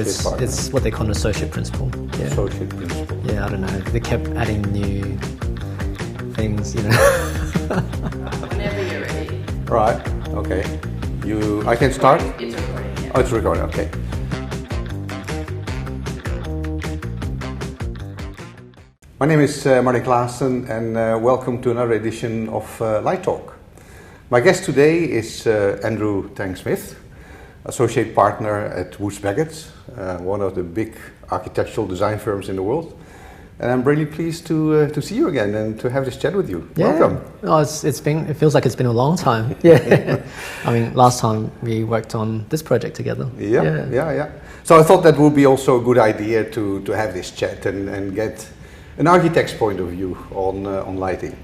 it's what they call an associate principal. Yeah. Associate principal. Yeah, I don't know. They kept adding new things, you know. Whenever you're ready. Right. Okay. I can start. It's recording. Yeah. Oh, it's recording. Okay. My name is Martin Klaassen, and welcome to another edition of Light Talk. My guest today is Andrew Tang-Smith, associate partner at Woods Bagot, one of the big architectural design firms in the world. And I'm really pleased to see you again and to have this chat with you. Yeah. Welcome. Oh, it feels like it's been a long time. Yeah. I mean, last time we worked on this project together. Yeah. So I thought that would be also a good idea to have this chat and get an architect's point of view on lighting.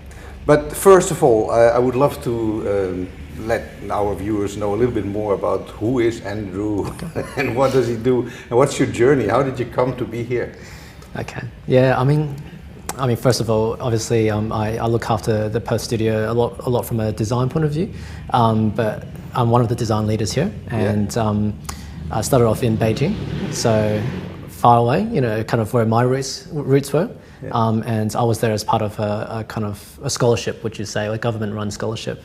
But first of all, I would love to let our viewers know a little bit more about who is Andrew and what does he do and what's your journey? How did you come to be here? Okay. Yeah. I mean, first of all, obviously, I look after the Perth studio a lot from a design point of view, but I'm one of the design leaders here, and I started off in Beijing, so far away, you know, kind of where my roots were. Yeah. And I was there as part of a kind of a scholarship, would you say, a government-run scholarship.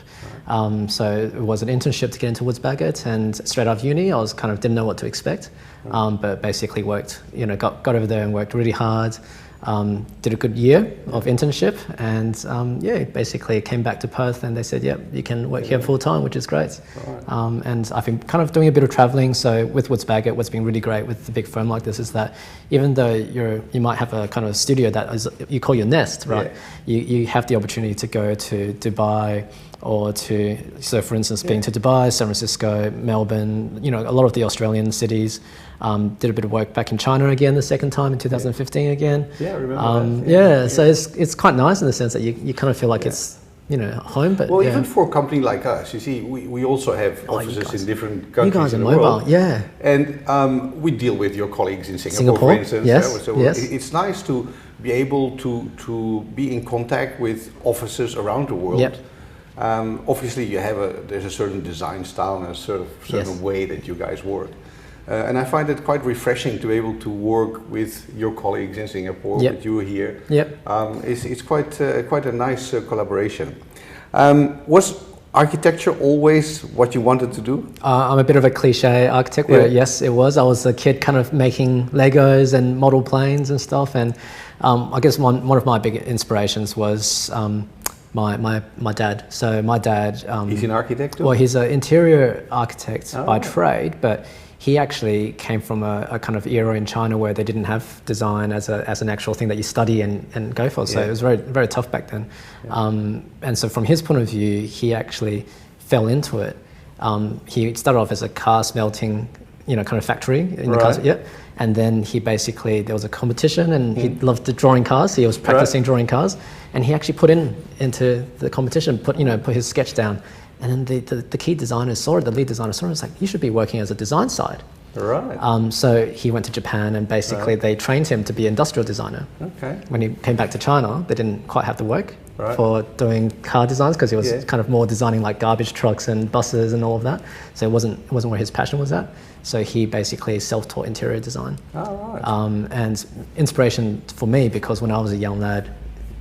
Right. So it was an internship to get into Woods Bagot, and straight out of uni, I was kind of didn't know what to expect, but basically worked, you know, got over there and worked really hard. Did a good year of internship, and basically came back to Perth, and they said, "Yep, you can work here full time," which is great. Right. And I've been kind of doing a bit of traveling. So with Woods Bagot, what's been really great with a big firm like this is that even though you might have a kind of studio that is you call your nest, right? Yeah. You have the opportunity to go to Dubai. So for instance, being to Dubai, San Francisco, Melbourne, you know, a lot of the Australian cities. Did a bit of work back in China again the second time in 2015 again. Yeah, I remember that. So it's quite nice in the sense that you kind of feel like it's, you know, home. But even for a company like us, you see, we also have offices in different countries. You guys are in the mobile, world. Yeah. And we deal with your colleagues in Singapore, for instance. Yes. So it's nice to be able to be in contact with offices around the world. Yep. Obviously, there's a certain design style and a certain way that you guys work. And I find it quite refreshing to be able to work with your colleagues in Singapore, with you here. Yep. It's quite a nice collaboration. Was architecture always what you wanted to do? I'm a bit of a cliche architect, where yes, it was. I was a kid kind of making Legos and model planes and stuff. And I guess one of my big inspirations was my dad. So my dad... he's an architect too? Well, he's an interior architect by trade, but he actually came from a kind of era in China where they didn't have design as an actual thing that you study and go for. So it was very, very tough back then. Yeah. And so from his point of view, he actually fell into it. He started off as a car smelting, you know, kind of factory in the cars. Yeah. And then there was a competition, and he loved drawing cars. So he was practicing drawing cars, and he actually put into the competition, put his sketch down. And then the key designer saw it, the lead designer saw it, and was like, "You should be working as a design side." Right. So he went to Japan, and basically they trained him to be an industrial designer. Okay. When he came back to China, they didn't quite have the work for doing car designs, because he was kind of more designing like garbage trucks and buses and all of that. So it wasn't where his passion was at. So he basically self-taught interior design. Oh, right. And inspiration for me, because when I was a young lad,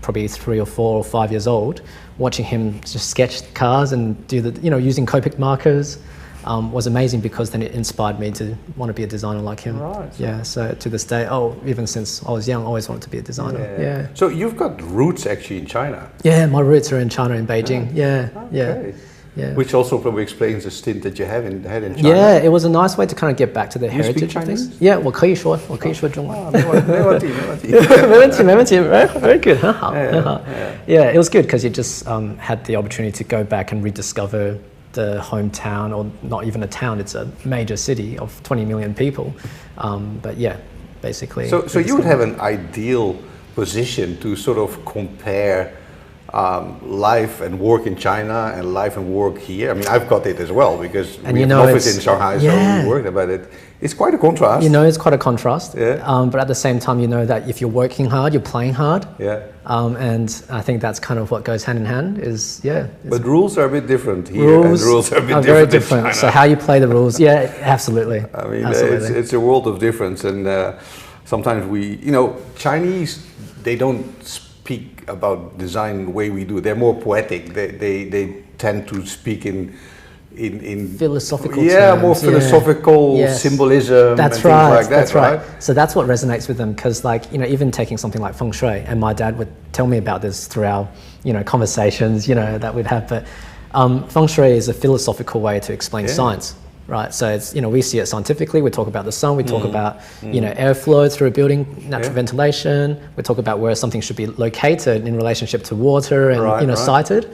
probably 3 or 4 or 5 years old, watching him just sketch cars and do using Copic markers was amazing, because then it inspired me to want to be a designer like him. Right. Yeah. So to this day, even since I was young, I always wanted to be a designer. Yeah. So you've got roots actually in China. Yeah, my roots are in China, in Beijing. Yeah. Okay. Yeah. Which also probably explains the stint that you had in China. Yeah, it was a nice way to kind of get back to the heritage speak of things. Chinese? Yeah, 我可以说中文。没问题。没问题. Very good. 很好. Yeah, it was good because you just had the opportunity to go back and rediscover the hometown, or not even a town, it's a major city of 20 million people. But yeah, basically. So you would have an ideal position to sort of compare life and work in China and life and work here. I mean, I've got it as well because And we you have know an office it's- in Shanghai, so yeah. we work about it. It's quite a contrast. You know, it's quite a contrast. Yeah. But at the same time, you know that if you're working hard, you're playing hard. Yeah. And I think that's kind of what goes hand in hand. Is it's But rules are a bit different here, rules and rules are a bit different very in different. China. So how you play the rules, yeah, absolutely. I mean, absolutely. it's a world of difference, and sometimes Chinese, they don't speak about design the way we do. They're more poetic. They tend to speak in philosophical more terms, philosophical Yes. symbolism. That's and right. Things like that, that's right. So that's what resonates with them because, even taking something like feng shui, and my dad would tell me about this through our, conversations, that we'd have. But feng shui is a philosophical way to explain science, right? So it's, we see it scientifically. We talk about the sun. We talk about, airflow through a building, natural ventilation. We talk about where something should be located in relationship to water and, sited.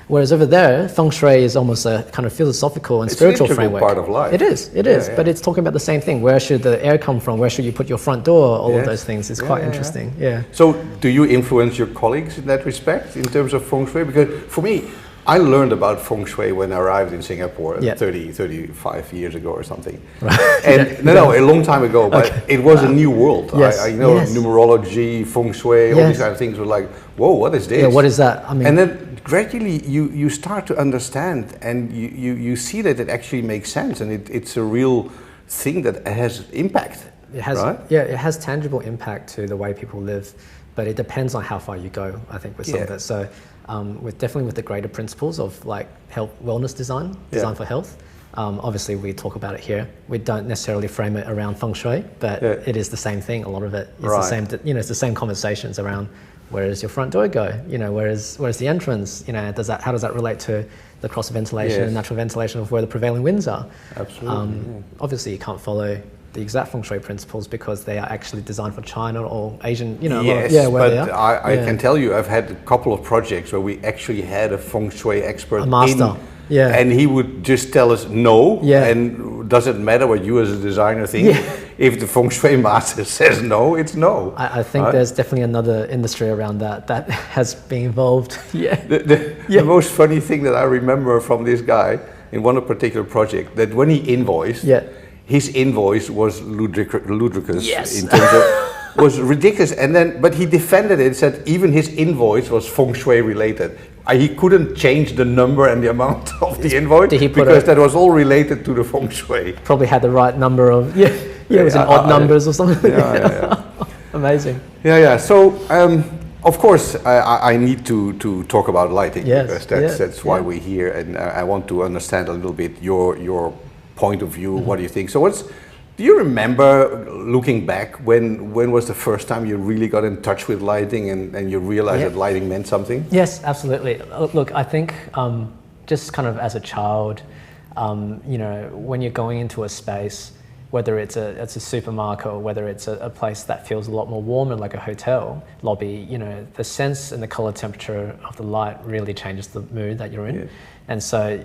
Whereas over there, feng shui is almost a kind of philosophical and spiritual an integral framework. part of life. It is, Yeah. but it's talking about the same thing. Where should the air come from? Where should you put your front door? All of Yes. those things. It's quite interesting. Yeah. So, do you influence your colleagues in that respect in terms of feng shui? Because for me, I learned about feng shui when I arrived in Singapore 35 years ago or something. Right. And a long time ago, but it was a new world. Yes. I know Yes. numerology, feng shui, all these kind of things were like, whoa, what is this? Yeah. What is that? I mean, And then gradually you start to understand and you see that it actually makes sense and it's a real thing that has impact. it has. Right? Yeah. It has tangible impact to the way people live, but it depends on how far you go. I think with some of it. So, with the greater principles of like health, wellness design for health. Obviously, we talk about it here. We don't necessarily frame it around feng shui, but it is the same thing. A lot of it is the same. It's the same conversations around where does your front door go? Where's the entrance? How does that relate to the cross ventilation and natural ventilation of where the prevailing winds are? Absolutely. Obviously, you can't follow the exact feng shui principles because they are actually designed for China or Asian. Yes, where they but are. I can tell you, I've had a couple of projects where we actually had a feng shui expert, A master. and he would just tell us no, and doesn't matter what you as a designer think. If the feng shui master says no, it's no. I think there's definitely another industry around that has been involved. The most funny thing that I remember from this guy in one particular project, that when he invoiced, his invoice was ludicrous in terms of was ridiculous, but he defended it. Said even his invoice was feng shui related. He couldn't change the number and the amount of the invoice because that was all related to the feng shui. Probably had the right number of it was in odd numbers or something. Amazing. So of course I need to talk about lighting because that's why we're here, and I want to understand a little bit your point of view. What do you think? So do you remember, looking back, when was the first time you really got in touch with lighting and you realized that lighting meant something? Yes, absolutely. Look, I think just kind of as a child, when you're going into a space, whether it's a supermarket or whether it's a place that feels a lot more warmer, like a hotel lobby, the sense and the color temperature of the light really changes the mood that you're in. Yeah. And so,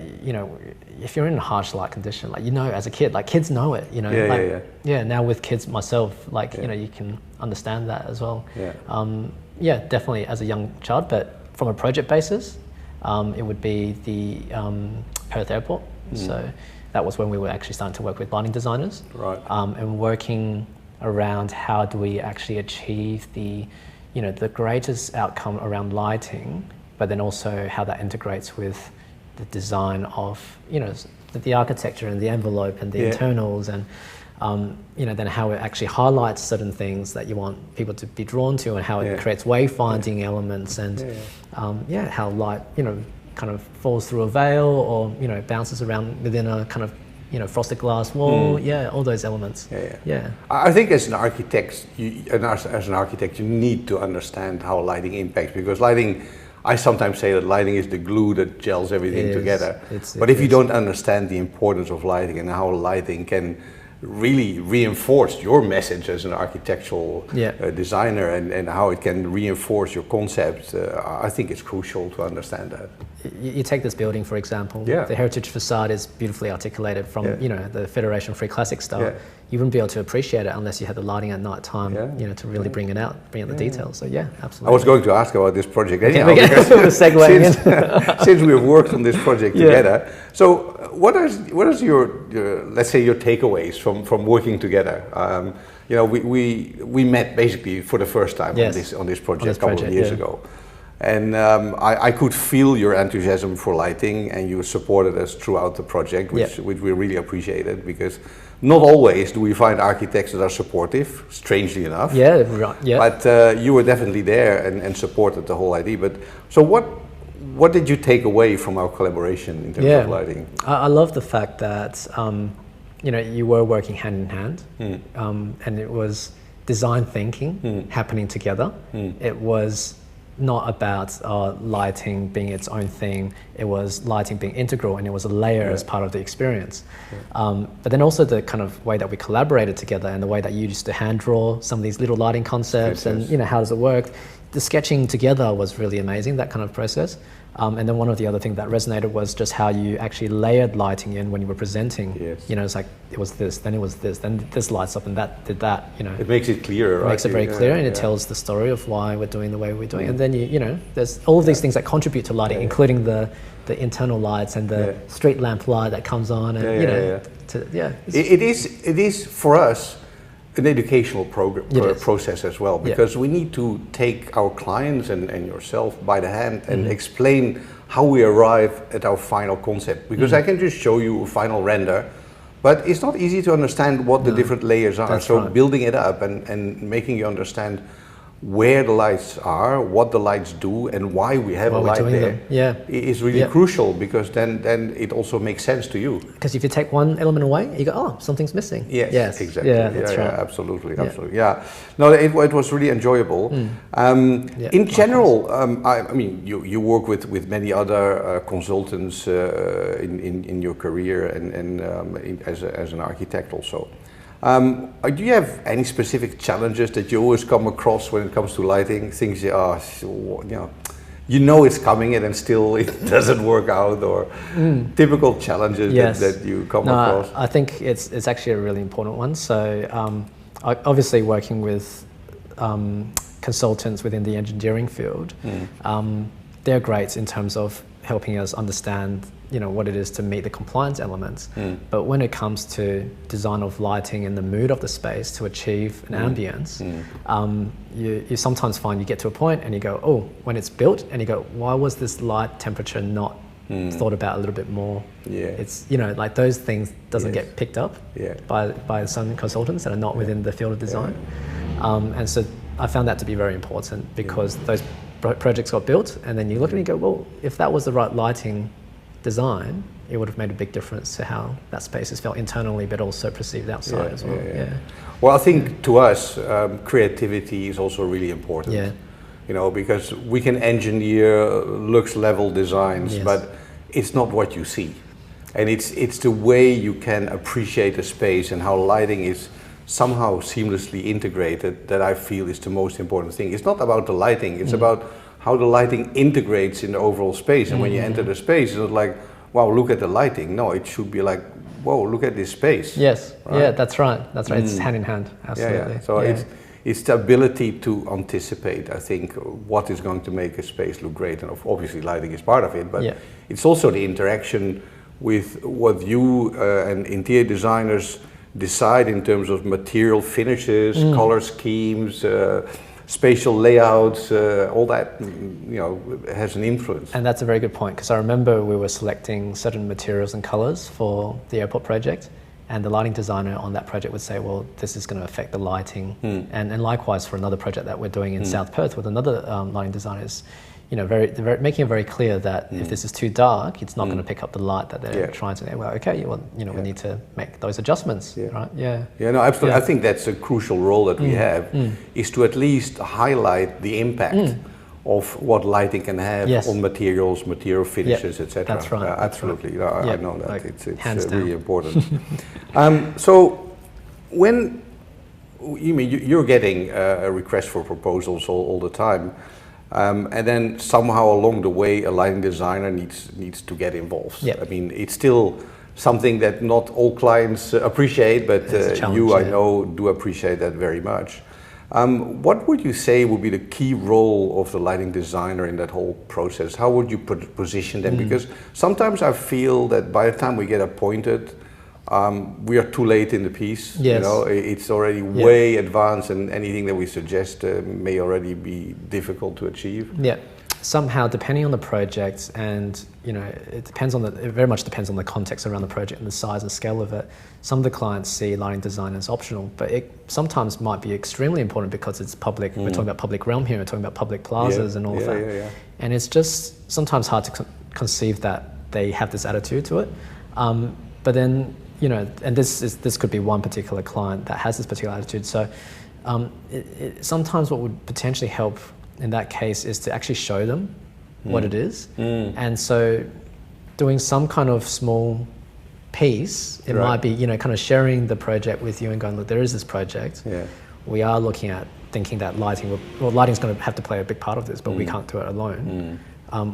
if you're in a harsh light condition, as a kid, kids know it, now with kids myself, you can understand that as well. Definitely as a young child, but from a project basis, it would be the Perth Airport. So that was when we were actually starting to work with lighting designers, and working around how do we actually achieve the greatest outcome around lighting, but then also how that integrates with the design of the architecture and the envelope and the internals, and then how it actually highlights certain things that you want people to be drawn to, and how it creates wayfinding elements, and how light kind of falls through a veil or bounces around within a kind of frosted glass wall. All those elements. I think as an architect, you need to understand how lighting impacts, because lighting, I sometimes say that lighting is the glue that gels everything together. But if you don't understand the importance of lighting and how lighting can really reinforced your message as an architectural designer, and how it can reinforce your concept. I think it's crucial to understand that. You take this building, for example. Yeah. The heritage facade is beautifully articulated from the Federation Free Classic style. Yeah. You wouldn't be able to appreciate it unless you had the lighting at night time, to really bring out the details. So yeah, absolutely. I was going to ask about this project anyhow, since we've worked on this project together. So what is your let's say your takeaways from working together? We met basically for the first time on this project a couple of years ago. And I could feel your enthusiasm for lighting, and you supported us throughout the project, which we really appreciated, because not always do we find architects that are supportive, strangely enough. Yeah, right. Yeah. But you were definitely there and supported the whole idea. But so what did you take away from our collaboration in terms of lighting? I love the fact that you were working hand in hand, and it was design thinking happening together. It was not about lighting being its own thing. It was lighting being integral, and it was a layer as part of the experience. But then also the kind of way that we collaborated together, and the way that you used to hand draw some of these little lighting concepts, and how does it work. The sketching together was really amazing, that kind of process. And then one of the other things that resonated was just how you actually layered lighting in when you were presenting. Yes. It's like it was this, then it was this, then this lights up, and that did that. It makes it clearer, right? It makes it very clear, and it tells the story of why we're doing the way we're doing. And then there's all of these things that contribute to lighting, including the internal lights and the street lamp light that comes on, and It is for us an educational process as well, because we need to take our clients and yourself by the hand and explain how we arrive at our final concept, because I can just show you a final render, but it's not easy to understand what the different layers are. So building it up and making you understand where the lights are, what the lights do, and why we have a light there is really crucial, because then it also makes sense to you. Because if you take one element away, you go, oh, something's missing. Yes, exactly. Yeah, that's right. Absolutely. Yeah. No, it was really enjoyable. In general, I mean, you work with many other consultants in your career, and as an architect also. Do you have any specific challenges that you always come across when it comes to lighting? Things it's coming, and then still it doesn't work out, or typical challenges that you come across? I think it's actually a really important one. So obviously working with consultants within the engineering field, they're great in terms of helping us understand what it is to meet the compliance elements. But when it comes to design of lighting and the mood of the space to achieve an ambience, you sometimes find you get to a point and you go, oh, when it's built, and you go, why was this light temperature not thought about a little bit more? It's like those things doesn't get picked up by some consultants that are not within the field of design. And so I found that to be very important, because those projects got built, and then you look and you go, well, if that was the right lighting design, it would have made a big difference to how that space is felt internally, but also perceived outside as well. Well, I think to us, creativity is also really important. Because we can engineer lux level designs, but it's not what you see, and it's the way you can appreciate a space and how lighting is somehow seamlessly integrated that I feel is the most important thing. It's not about the lighting, it's about how the lighting integrates in the overall space. And when you enter the space, it's not like, wow, look at the lighting. No, it should be like, whoa, look at this space. Yes, right? That's right. It's hand in hand, absolutely. So it's the ability to anticipate, I think, what is going to make a space look great. And obviously lighting is part of it, but it's also the interaction with what you and interior designers decide in terms of material finishes, color schemes, spatial layouts, all that has an influence. And that's a very good point, because I remember we were selecting certain materials and colors for the airport project, and the lighting designer on that project would say, well, this is going to affect the lighting. And likewise for another project that we're doing in South Perth with another lighting designer, is making it very clear that if this is too dark, it's not going to pick up the light that they're trying to. Well, okay, we need to make those adjustments, right? No, absolutely. I think that's a crucial role that we have, is to at least highlight the impact of what lighting can have on materials, material finishes, etc. That's right. Absolutely. I know that. Like, it's hands really down. important. So when you're getting a request for proposals all the time, and then somehow along the way a lighting designer needs to get involved. Yep. I mean, it's still something that not all clients appreciate, but you, I know, do appreciate that very much. What would you say would be the key role of the lighting designer in that whole process? How would you position them? Because sometimes I feel that by the time we get appointed, we are too late in the piece. Yes. You know, it's already way advanced, and anything that we suggest may already be difficult to achieve. Yeah. Somehow, depending on the project, and it very much depends on the context around the project and the size and scale of it. Some of the clients see lighting design as optional, but it sometimes might be extremely important because it's public. We're talking about public realm here. We're talking about public plazas and all of that. Yeah. And it's just sometimes hard to conceive that they have this attitude to it. But then, and this could be one particular client that has this particular attitude. So sometimes what would potentially help in that case is to actually show them what it is. And so doing some kind of small piece, it might be, kind of sharing the project with you and going, look, there is this project. Yeah. We are looking at thinking that lighting's going to have to play a big part of this, but we can't do it alone.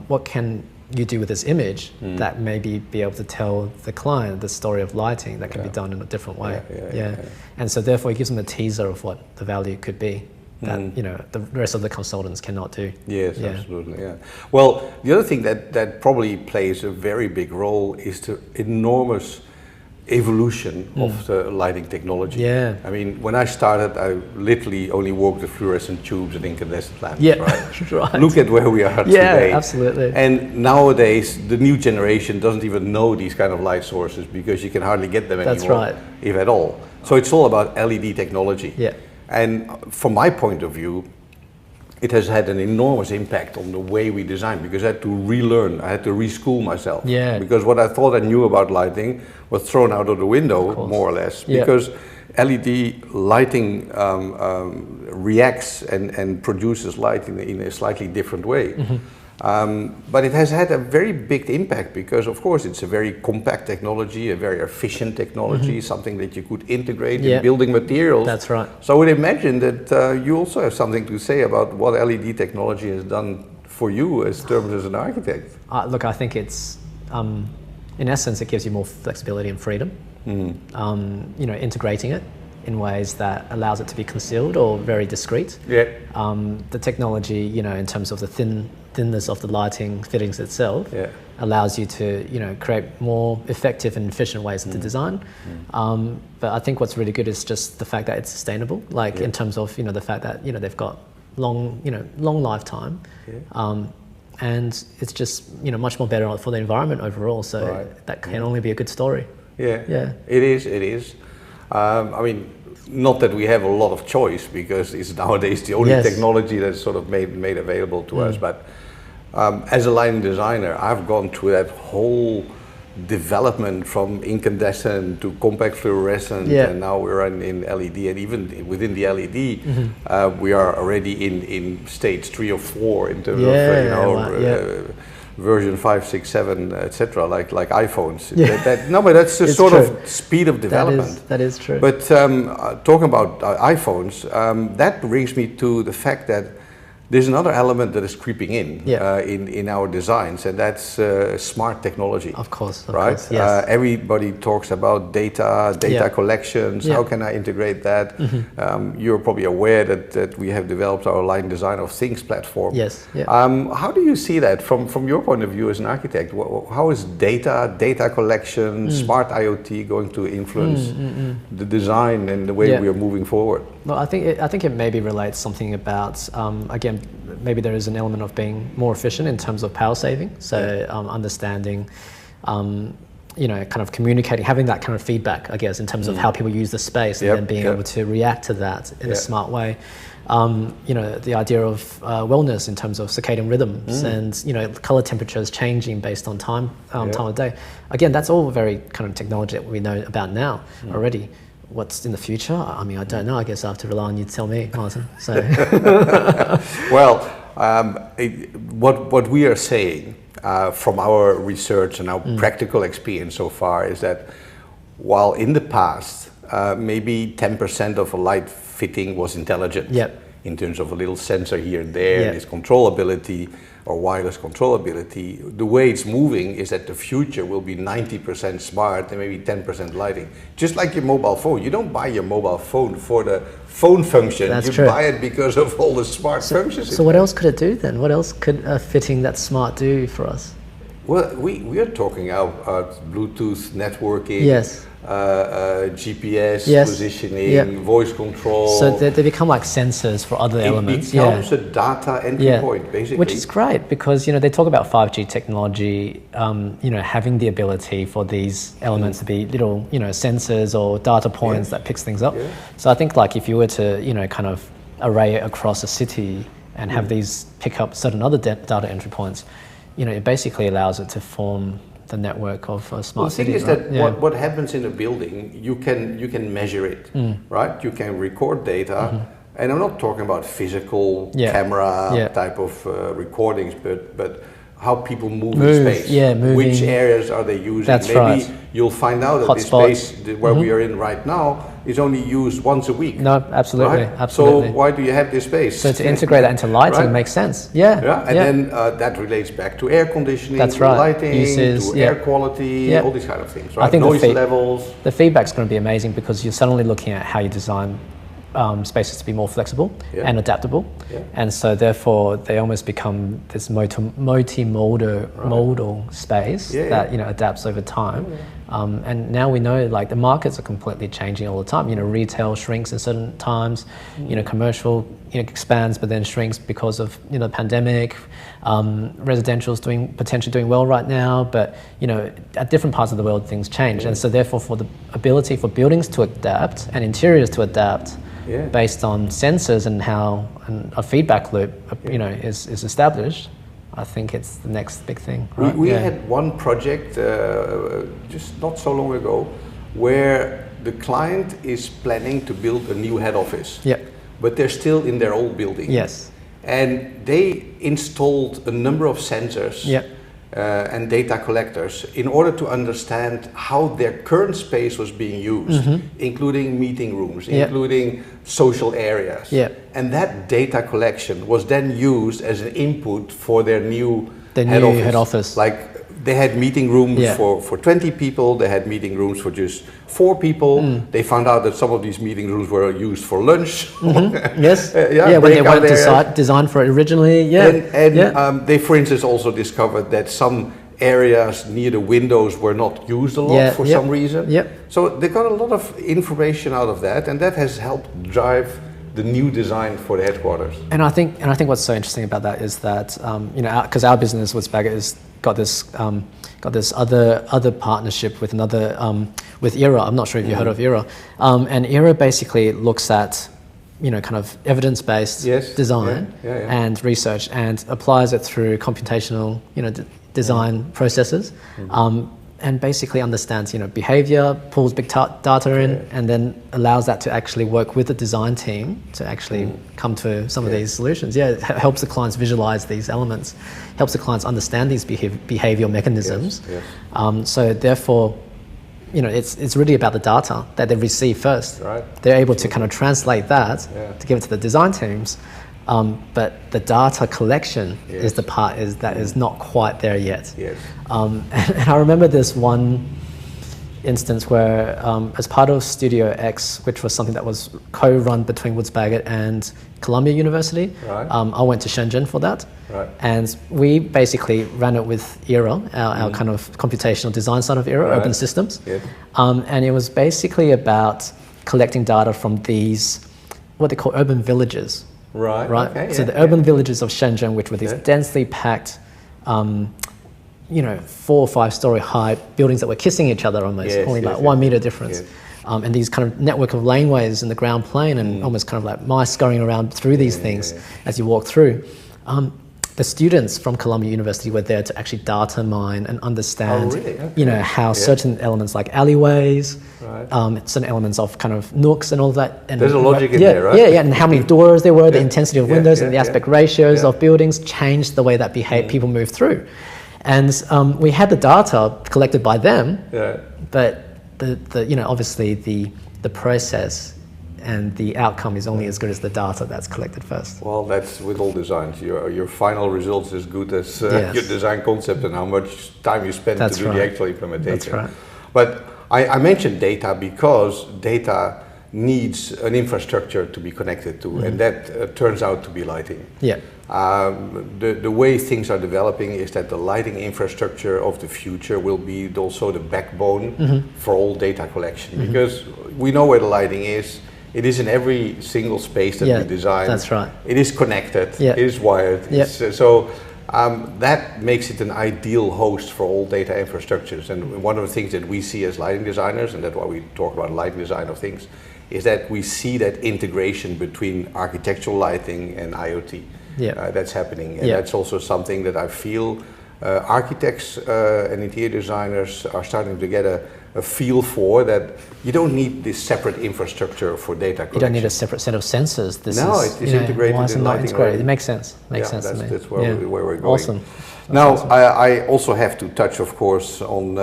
What can you do with this image that maybe be able to tell the client the story of lighting that can be done in a different way? And so therefore it gives them a teaser of what the value could be that the rest of the consultants cannot do. Yes, absolutely. Yeah. Well, the other thing that probably plays a very big role is the enormous evolution of the lighting technology. Yeah. I mean, when I started, I literally only worked with fluorescent tubes and incandescent lamps. Yeah. Right. Right. Look at where we are today. Yeah, absolutely. And nowadays, the new generation doesn't even know these kind of light sources because you can hardly get them anymore. That's right. If at all. So it's all about LED technology. Yeah. And from my point of view, it has had an enormous impact on the way we design because I had to relearn, I had to reschool myself. Yeah. Because what I thought I knew about lighting was thrown out of the window, more or less, because LED lighting reacts and produces light in a slightly different way. But it has had a very big impact because, of course, it's a very compact technology, a very efficient technology, something that you could integrate in building materials. That's right. So I would imagine that you also have something to say about what LED technology has done for you as terms as an architect. Look, I think it's, in essence, it gives you more flexibility and freedom. Integrating it in ways that allows it to be concealed or very discreet. Yeah. The technology, in terms of the thinness of the lighting fittings itself, allows you to, create more effective and efficient ways to design. But I think what's really good is just the fact that it's sustainable, in terms of, the fact that, they've got long lifetime. And it's just, much more better for the environment overall. So that can only be a good story. Yeah. It is. I mean, not that we have a lot of choice because it's nowadays the only technology that's sort of made available to us. But as a lighting designer, I've gone through that whole development from incandescent to compact fluorescent, and now we're in LED, and even within the LED, we are already in stage 3 or 4 in terms of version 5, 6, 7, etc. Like iPhones. But that's the sort of speed of development. That is true. But talking about iPhones, that brings me to the fact that there's another element that is creeping in our designs, and that's smart technology. Of course, right? Yes. Everybody talks about data collections. How can I integrate that? You're probably aware that we have developed our Lighting Design of Things platform. Yes. Yeah. How do you see that from your point of view as an architect? How is data collection, smart IoT going to influence the design and the way we are moving forward? Well, I think it maybe relates something about, again, maybe there is an element of being more efficient in terms of power saving. So understanding, kind of communicating, having that kind of feedback, I guess, in terms of how people use the space and then being able to react to that in a smart way. The idea of wellness in terms of circadian rhythms and, color temperatures changing based on time of day. Again, that's all very kind of technology that we know about now already. What's in the future? I mean, I don't know. I guess I have to rely on you to tell me, Martin. So, well, what we are saying from our research and our practical experience so far is that while in the past maybe 10% of a light fitting was intelligent. Yep. In terms of a little sensor here and there, Yep. and its controllability or wireless controllability. The way it's moving is that the future will be 90% smart and maybe 10% lighting. Just like your mobile phone. You don't buy your mobile phone for the phone function. That's you true. buy it because of all the smart functions. So what else could it do then? What else could a fitting that's smart do for us? Well, we are talking about Bluetooth networking, Yes. GPS Yes. positioning, Yep. voice control. So they become like sensors for other elements. It becomes a data entry point, basically. Which is great because, you know, they talk about 5G technology, you know, having the ability for these elements to be little, you know, sensors or data points that picks things up. Yeah. So I think like if you were to, you know, kind of array it across a city and have these pick up certain other data entry points, you know, it basically allows it to form the network of a smart the thing city. is right? that what happens in a building, you can measure it, right? You can record data, and I'm not talking about physical camera type of recordings, but how people move in space. Yeah, moving. Which areas are they using? That's Maybe right. you'll find out that Hot this spots. space where we are in right now is only used once a week. No, absolutely, Right? absolutely. So why do you have this space? So to integrate that into lighting Right? makes sense. Yeah. Yeah, and then that relates back to air conditioning, That's to right. lighting, Uses, to yeah. air quality, Yeah. all these kind of things, right? I think Noise levels. the feedback's going to be amazing because you're suddenly looking at how you design spaces to be more flexible and adaptable, and so therefore they almost become this multi-modal space that, you know, adapts over time. And now we know like the markets are completely changing all the time. You know, retail shrinks in certain times. You know, commercial, you know, expands but then shrinks because of, you know, pandemic. Residential's potentially doing well right now, but, you know, at different parts of the world things change, and so therefore for the ability for buildings to adapt and interiors to adapt based on sensors and how a feedback loop, you know, is established, I think it's the next big thing. Right? We had one project just not so long ago where the client is planning to build a new head office, but they're still in their old building. Yes. And they installed a number of sensors and data collectors in order to understand how their current space was being used, including meeting rooms, including social areas. And that data collection was then used as an input for their new head office. Like they had meeting rooms for 20 people, they had meeting rooms for just 4 people. They found out that some of these meeting rooms were used for lunch. Yes. When they weren't designed for it originally. And they, for instance, also discovered that some areas near the windows were not used a lot for some reason. So they got a lot of information out of that, and that has helped drive the new design for the headquarters. And I think what's so interesting about that is that you know, because our business Woods Bagot has got this other partnership with another with ERA. I'm not sure if you heard of ERA. And ERA basically looks at, you know, kind of evidence-based design and research and applies it through computational, you know, design processes. And basically understands, you know, behavior, pulls big data in, and then allows that to actually work with the design team to actually come to some of these solutions. It helps the clients visualize these elements, helps the clients understand these behavioral mechanisms. So therefore, you know, it's really about the data that they receive first. They're able to kind of translate that to give it to the design teams. But the data collection is the part that is not quite there yet. And I remember this one instance where, as part of Studio X, which was something that was co-run between Woods Bagot and Columbia University, I went to Shenzhen for that. And we basically ran it with ERA, our kind of computational design side of ERA, Open Systems. And it was basically about collecting data from these, what they call urban villages. Okay, so the urban villages of Shenzhen, which were these densely packed, you know, 4 or 5 story high buildings that were kissing each other almost, only like 1 meter difference. And these kind of network of laneways in the ground plane and almost kind of like mice scurrying around through these things as you walk through. The students from Columbia University were there to actually data mine and understand, you know, how certain elements like alleyways, certain elements of kind of nooks and all of that. And there's a logic in there, right? And how many doors there were, the intensity of windows and the aspect ratios of buildings changed the way that people move through. And we had the data collected by them, but the you know, obviously the the process and the outcome is only as good as the data that's collected first. Well, that's with all designs. Your final results as good as Yes. your design concept and how much time you spend That's to do right. the actual implementation. That's right. But I mentioned data because data needs an infrastructure to be connected to, and that turns out to be lighting. Yeah. The way things are developing is that the lighting infrastructure of the future will be also the backbone for all data collection, because we know where the lighting is. It is in every single space that we design. That's right. It is connected. Yeah. It is wired. Yeah. So that makes it an ideal host for all data infrastructures. And one of the things that we see as lighting designers, and that's why we talk about lighting design of things, is that we see that integration between architectural lighting and IoT. Yeah. That's happening, and Yeah. that's also something that I feel architects and interior designers are starting to get a feel for, that you don't need this separate infrastructure for data collection. You don't need a separate set of sensors. This No, is, it is integrated wires in and light lighting integrated. already. It makes sense. Makes sense to me. That's where we're going. Awesome. Now, awesome. I also have to touch, of course, on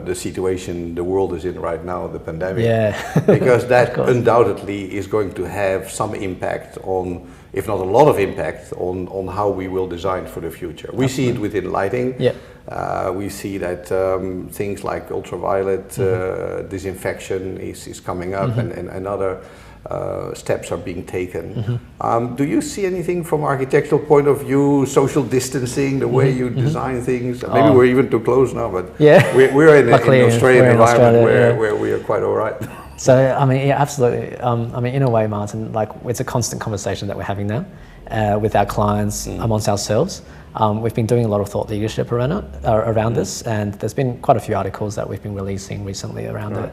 the situation the world is in right now, the pandemic. Yeah. Because that course. undoubtedly is going to have some impact on, if not a lot of impact, on how we will design for the future. We see it within lighting. Yeah. We see that things like ultraviolet disinfection is coming up, and other steps are being taken. Do you see anything from architectural point of view, social distancing, the way you design things? Maybe we're even too close now, but Yeah. we're in Luckily, an Australian we're in environment Australia, where we are quite all right. So, I mean, yeah, absolutely. I mean, in a way, Martin, like, it's a constant conversation that we're having now with our clients, amongst ourselves. We've been doing a lot of thought leadership around this, and there's been quite a few articles that we've been releasing recently around it.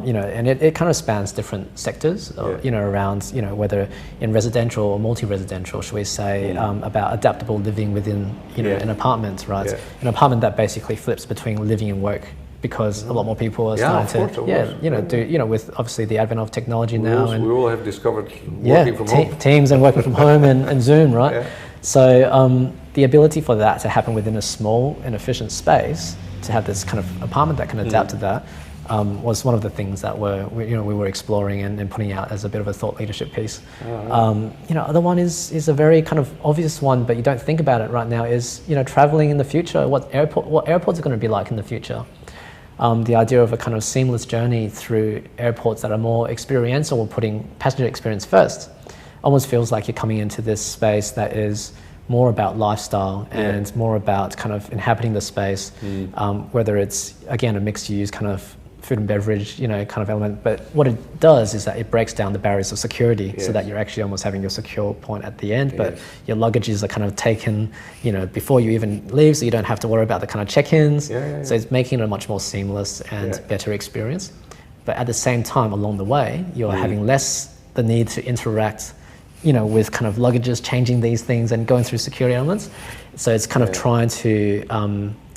You know, and it kind of spans different sectors, you know, around, you know, whether in residential or multi-residential, should we say, about adaptable living within, you know, an apartment, right? An apartment that basically flips between living and work, because a lot more people are starting to, you know, do, you know, with obviously the advent of technology now, and we all have discovered working from home. Teams and working from home and Zoom, right? So the ability for that to happen within a small and efficient space, to have this kind of apartment that can adapt to that, was one of the things that we were exploring and putting out as a bit of a thought leadership piece. You know, other one is a very kind of obvious one, but you don't think about it right now, is, you know, traveling in the future. What airports are going to be like in the future. The idea of a kind of seamless journey through airports that are more experiential, putting passenger experience first, almost feels like you're coming into this space that is more about lifestyle and more about kind of inhabiting the space, whether it's, again, a mixed use kind of food and beverage, you know, kind of element. But what it does is that it breaks down the barriers of security, so that you're actually almost having your secure point at the end, but your luggages are kind of taken, you know, before you even leave, so you don't have to worry about the kind of check-ins. So it's making it a much more seamless and better experience. But at the same time, along the way, you're having less the need to interact, you know, with kind of luggages, changing these things and going through security elements. So it's kind of trying to,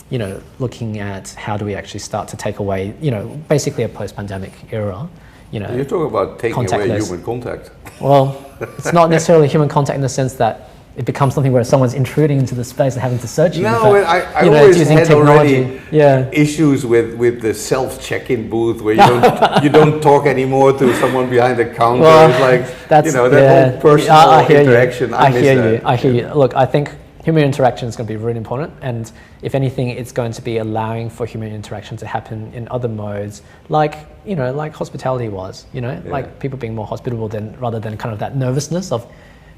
you know, looking at how do we actually start to take away, you know, basically a post-pandemic era, you know. You talk about taking away contactless. human contact. Well, it's not necessarily human contact in the sense that it becomes something where someone's intruding into the space and having to search you. No, but, I you know, always using had technology. already issues with the self check-in booth where you don't talk anymore to someone behind the counter. Well, it's like, that's, you know, that whole personal interaction. I hear you. Look, I think human interaction is going to be really important, and if anything, it's going to be allowing for human interaction to happen in other modes, like, you know, like hospitality was, you know, like people being more hospitable rather than kind of that nervousness of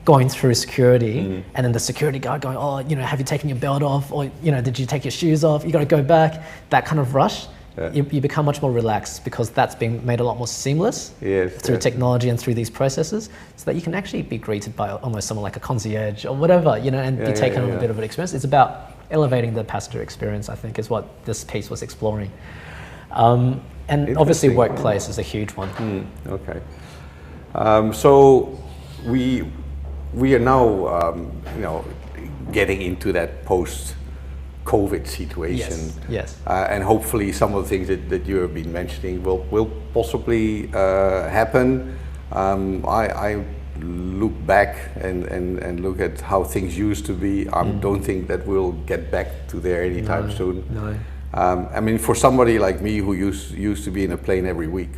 going through security and then the security guard going, oh, you know, have you taken your belt off, or, you know, did you take your shoes off, you got to go back, that kind of rush. You become much more relaxed, because that's being made a lot more seamless through technology and through these processes, so that you can actually be greeted by almost someone like a concierge or whatever, you know, and be taken on a bit of an experience. It's about elevating the passenger experience, I think, is what this piece was exploring. And obviously workplace is a huge one. Okay. So we are now, you know, getting into that post-COVID situation. Yes. And hopefully some of the things that you have been mentioning will possibly happen. I look back and look at how things used to be. I don't think that we'll get back to there anytime soon. No. I mean, for somebody like me who used to be in a plane every week,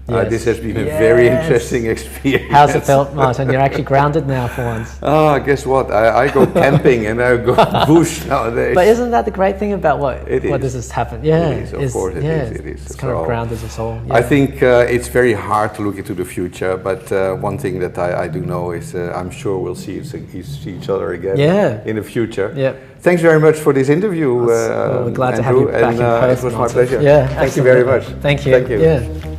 Yes. This has been a very Yes. interesting experience. How's it felt, Martin? You're actually grounded now for once. Oh, guess what? I go camping and I go bush nowadays. But isn't that the great thing about what It is. this has happened? Yeah, It is, of course it is, it is. It's kind of So, grounded us all. I think it's very hard to look into the future, but one thing that I do know is I'm sure we'll see each other again in the future. Yeah. Thanks very much for this interview, Well, we're glad Andrew, to have you back and in person. it was my Martin. pleasure. Yeah, Thank you very absolutely. much. Thank you. Thank you. Yeah.